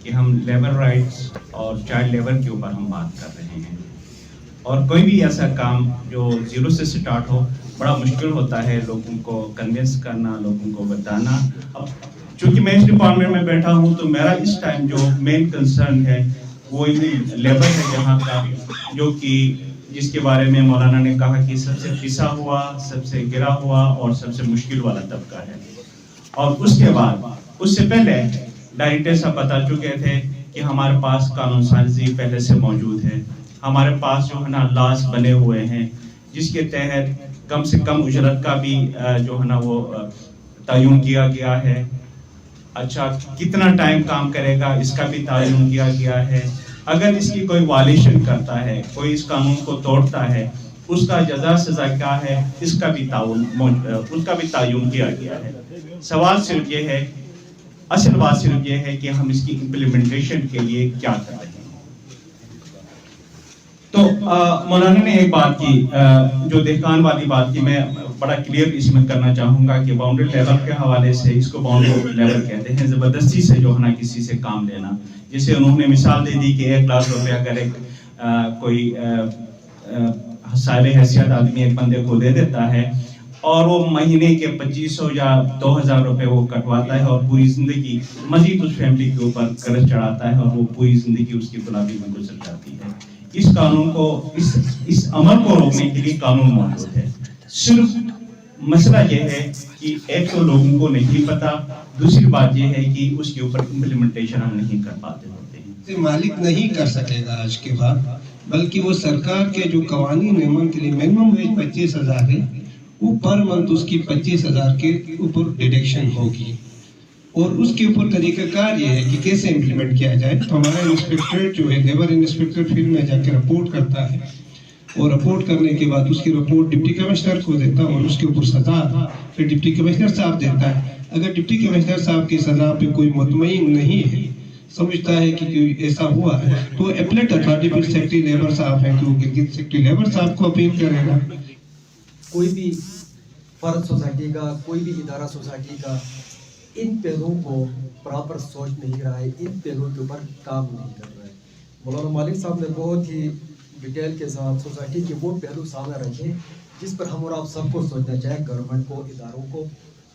کہ ہم labour rights اور چائلڈ لیبر کے اوپر ہم بات کر رہے ہیں، اور کوئی بھی ایسا کام جو زیرو سے سٹارٹ ہو بڑا مشکل ہوتا ہے لوگوں کو کنونس کرنا، لوگوں کو بتانا۔ اب چونکہ میں اس ڈپارٹمنٹ میں بیٹھا ہوں تو میرا اس ٹائم جو مین کنسرن ہے وہ لیبر ہے یہاں کا، جو کہ جس کے بارے میں مولانا نے کہا کہ سب سے پسا ہوا، سب سے گرا ہوا اور سب سے مشکل والا طبقہ ہے۔ اور اس کے بعد اس سے پہلے ڈائریکٹر صاحب بتا چکے تھے کہ ہمارے پاس قانون سازی پہلے سے موجود ہے، ہمارے پاس جو ہے نا لاز بنے ہوئے ہیں جس کے تحت کم سے کم اجرت کا بھی جو ہے نا وہ تعین کیا گیا ہے۔ اچھا کتنا ٹائم کام کرے گا اس کا بھی تعین کیا گیا ہے۔ اگر اس کی کوئی وائلیشن کرتا ہے، کوئی اس قانون کو توڑتا ہے، اس کا جزا سزا کیا ہے، اس کا بھی تعین کیا گیا ہے۔ سوال صرف یہ ہے، اصل بات صرف یہ ہے کہ ہم اس کی امپلیمنٹیشن کے لیے کیا کر رہے ہیں۔ تو مولانا نے ایک بات کی جو دہقان والی بات کی، میں بڑا کلیئر اس میں کرنا چاہوں گا کہ باؤنڈری لیبر کے حوالے سے اس کو باؤنڈری لیبر کہتے ہیں، زبردستی سے جو ہے نا کسی سے کام لینا۔ جسے انہوں نے مثال دے دی کہ 1 لاکھ روپے اگر ایک کوئی صاحب حیثیت آدمی ایک بندے کو دے دیتا ہے اور وہ مہینے کے 2500 یا 2000 روپے وہ کٹواتا ہے اور پوری زندگی مزید اس فیملی کے اوپر قرض چڑھاتا ہے اور وہ پوری زندگی اس کی غلامی میں گزر جاتی ہے۔ اس قانون کو اس عمل کو روکنے کے لیے قانون موجود ہے۔ صرف مسئلہ یہ ہے کہ ایک تو لوگوں کو نہیں پتا، دوسری بات یہ ہے کہ اس کے اوپر امپلیمنٹیشن ہم نہیں کر پاتے ہوتے ہیں۔ مالک نہیں کر سکے گا آج کے بعد، بلکہ وہ سرکار کے جو قوانین ہیں ان کے لیے منیمم ویج 25,000 ہے، وہ پر منتھ اس کی 25,000 کے اوپر ڈیڈکشن ہوگی۔ اور اس کے اوپر طریقہ کار یہ ہے کہ کیسے امپلیمنٹ کیا جائے۔ تو ہمارا انسپیکٹر جو ہے لیبر انسپیکٹر فیلڈ میں جا کے رپورٹ کرتا ہے، اور رپورٹ کرنے کے بعد اس کی رپورٹ ڈپٹی کمشنر کو دیتا ہے اور اس کے اوپر سزا پھر ڈپٹی کمشنر صاحب دیتا ہے۔ اگر ڈپٹی کمشنر صاحب کی سزا پہ کوئی مطمئن نہیں ہے، سمجھتا ہے کہ کوئی ایسا ہوا ہے، تو اپلیٹ اتھارٹی پھر سیکٹری لیبر صاحب ہیں کہ وہ گلگت سیکٹری لیبر صاحب کو اپیل کرے گا۔ کوئی بھی فرد سوسائٹی کا، کوئی بھی ادارہ سوسائٹی کا ان پہلوؤں کو پراپر سوچ نہیں رہا ہے، ان پہلوؤں کے اوپر کام نہیں کر رہا ہے۔ مولانا مالک صاحب نے بہت ہی ڈیٹیل کے ساتھ سوسائٹی کے وہ پہلو سامنے رکھے جس پر ہم اور آپ سب کو سوچنا چاہیے، گورنمنٹ کو، اداروں کو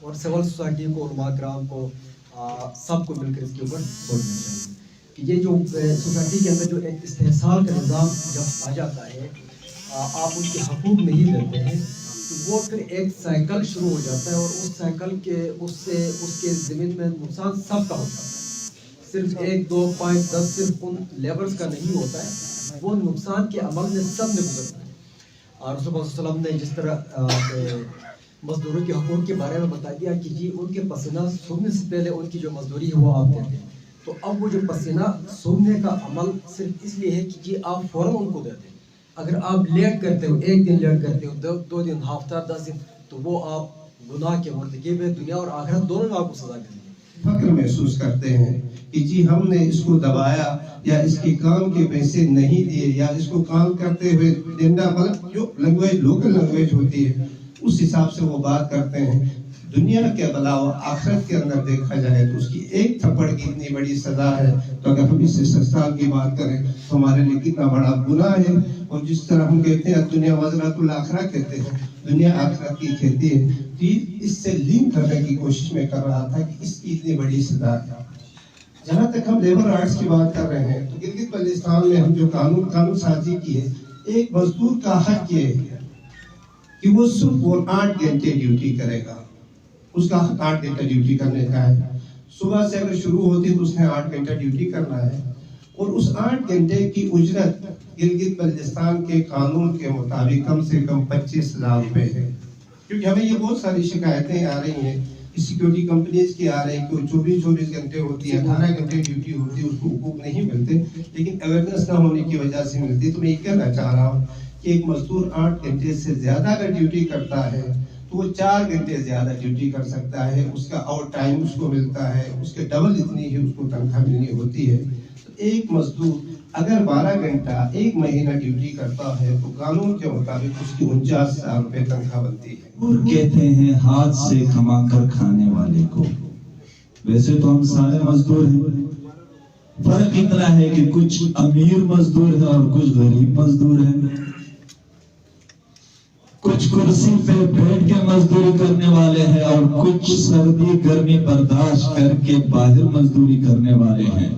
اور سول سوسائٹی کو، علماء کرام کو، سب کو مل کر اس کے اوپر سوچنا چاہیے کہ یہ جو سوسائٹی کے اندر جو ایک استحصال کا نظام جب آ جاتا ہے، آپ ان کے حقوق نہیں دیتے ہیں تو وہ پھر ایک سائیکل شروع ہو جاتا ہے، اور اس سائیکل کے اس کے زمین میں نقصان سب کا ہو جاتا ہے، صرف 1 2 5 10 صرف ان لیبرز کا نہیں ہوتا ہے، وہ نقصان کے عمل میں سب نے گزرتا ہے۔ اور رسول اللہ صلی اللہ علیہ وسلم نے جس طرح مزدوروں کے حقوق کے بارے میں بتا دیا کہ جی ان کے پسینہ سوکھنے سے پہلے ان کی جو مزدوری ہے وہ آپ دیتے ہیں، تو اب وہ جو پسینہ سوکھنے کا عمل صرف اس لیے ہے کہ جی آپ فوراً ان کو دیتے ہیں۔ اگر آپ لیٹ کرتے ہو، 1 دن لیٹ کرتے ہو، 2 دن، ہفتہ، 10 دن، تو وہ آپ گناہ کے مرتکب ہیں، دنیا اور آخرت دونوں میں آپ کو سزا کریں گے۔ فخر محسوس کرتے ہیں کہ جی ہم نے اس کو دبایا یا اس کے کام کے پیسے نہیں دیے یا اس کو کام کرتے ہوئے دینا، مطلب جو لینگویج لوکل لینگویج ہوتی ہے اس حساب سے وہ بات کرتے ہیں۔ دنیا کے علاوہ آخرت کے اندر دیکھا جائے تو اس کی ایک تھپڑ کی اتنی بڑی سزا ہے، تو اگر ہم اس سے 7 سال کی بات کریں تو ہمارے لیے کتنا بڑا گناہ ہے۔ اور جس طرح ہم کہتے ہیں دنیا مزرعۃ الاخرہ کہتے ہیں، دنیا آخرت کی کھیتی ہے، تو اس سے لنک کرنے کی کوشش میں کر رہا تھا کہ اس کی اتنی بڑی سزا ہے۔ جہاں تک ہم لیبر رائٹس کی بات کر رہے ہیں تو گلگت بلتستان میں ہم جو قانون سازی کی ہے، ایک مزدور کا حق یہ ہے کہ وہ صرف 8 گھنٹے ڈیوٹی کرے گا، اس کا حق 8 گھنٹے ڈیوٹی کرنے کا ہے۔ صبح سے اگر شروع ہوتی تو اس نے 8 گھنٹے ڈیوٹی کرنا ہے، اور اس 8 گھنٹے کی اجرت گلگت بلتستان کے قانون کے مطابق کم سے کم 25,000 روپے ہے۔ کیونکہ ہمیں یہ بہت ساری شکایتیں آ رہی ہیں، سیکیورٹی کمپنیز کی آ رہی ہیں کہ 24 گھنٹے ہوتی ہے، 18 گھنٹے ڈیوٹی ہوتی ہے، اس کو حقوق نہیں ملتے، لیکن اویئرنیس نہ ہونے کی وجہ سے ملتی۔ تو میں یہ کہنا چاہ رہا ہوں کہ ایک مزدور 8 گھنٹے سے زیادہ اگر ڈیوٹی کرتا ہے تو وہ 4 گھنٹے زیادہ ڈیوٹی کر سکتا ہے، اس کا آؤٹ ٹائم اس کو ملتا ہے، اس کے ڈبل اتنی ہی اس کو تنخواہ ملنی ہوتی ہے۔ تو ایک مزدور اگر 12 گھنٹہ 1 مہینہ ڈیوٹی کرتا ہے تو قانون کے مطابق اس کی 49,000 روپے تنخواہ بنتی ہے۔ اور کہتے ہیں ہاتھ سے کما کر کھانے والے کو، ویسے تو ہم سارے مزدور ہیں، فرق اتنا ہے کہ کچھ امیر مزدور ہیں اور کچھ غریب مزدور ہیں، کچھ کرسی پہ بیٹھ کے مزدوری کرنے والے ہیں اور کچھ سردی گرمی برداشت کر کے باہر مزدوری کرنے والے ہیں۔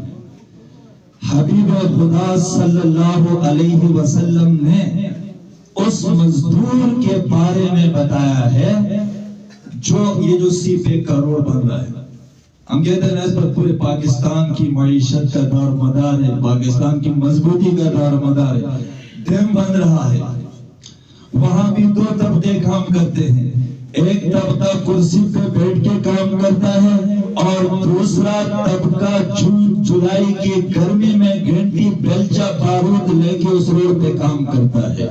حبیب خدا صلی اللہ علیہ وسلم نے اس مزدور کے بارے میں بتایا ہے جو سی پہ کروڑ بن رہا ہے۔ ہم کہتے ہیں اس پر پورے پاکستان کی معیشت کا دار مدار ہے، پاکستان کی مضبوطی کا دار مدار ہے، ڈیم بن رہا ہے۔ وہاں بھی دو طبقے کام کرتے ہیں، ایک طبقہ کرسی پہ بیٹھ کے کام کرتا ہے اور دوسرا طبقہ جولائی کی گرمی میں گھنٹی بیلچا بارود لے کے اس روڈ پہ کام کرتا ہے۔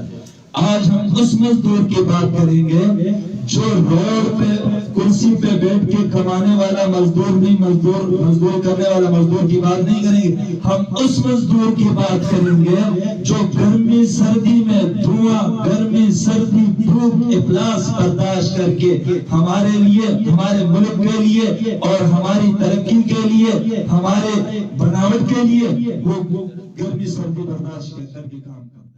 آج ہم اس مزدور کی بات کریں گے جو روڈ پہ کرسی پہ بیٹھ کے کمانے والا مزدور نہیں، مزدور کرنے والا مزدور کی بات نہیں کریں گے، ہم اس مزدور کی بات کریں گے جو گرمی سردی میں دھواں، گرمی سردی دھوپ افلاس برداشت کر کے ہمارے لیے، ہمارے ملک کے لیے اور ہماری ترقی کے لیے، ہمارے بناوٹ کے لیے وہ گرمی سردی برداشت کر کے کام کرتا ہے۔